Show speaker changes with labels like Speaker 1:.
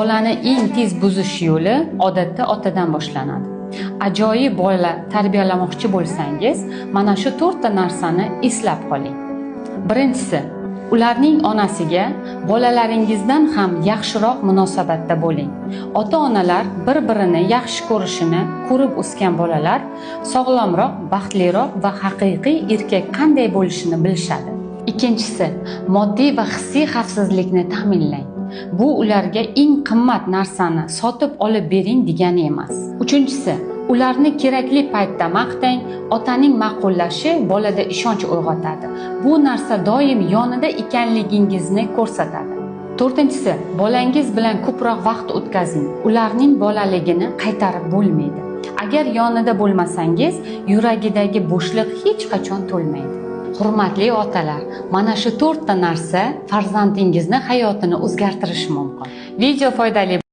Speaker 1: Bolani eng tez buzish yo'li odatda otadan boshlanadi. Ajoyib bola tarbiyalamoqchi bo'lsangiz, mana shu 4 ta narsani eslab qoling. Birinchisi, ularning onasiga bolalaringizdan ham yaxshiroq munosabatda bo'ling. Ota-onalar bir-birini yaxshi ko'rishini ko'rib o'sgan bolalar sog'lomroq, baxtliroq va haqiqiy erkak qanday bo'lishini bilishadi. Ikkinchisi, moddiy va hissiy xavfsizlikni ta'minlang. Bu ularga eng qimmat narsani sotib olib bering degani emas. Uchinchisi, ularni kerakli paytda maqtang. Otaning ma'qullashi bolada ishonch uyg'otadi. Bu narsa doim yonida ekanligingizni ko'rsatadi. To'rtinchisi, bolangiz bilan ko'proq vaqt o'tkazing. Ularning bolaligini qaytarib bo'lmaydi. Agar yonida bo'lmasangiz, yuragidagi bo'shliq hech qachon to'lmaydi. Hurmatli otalar, mana shu 4 ta narsa farzandingizni hayotini o'zgartirishi mumkin. Video foydali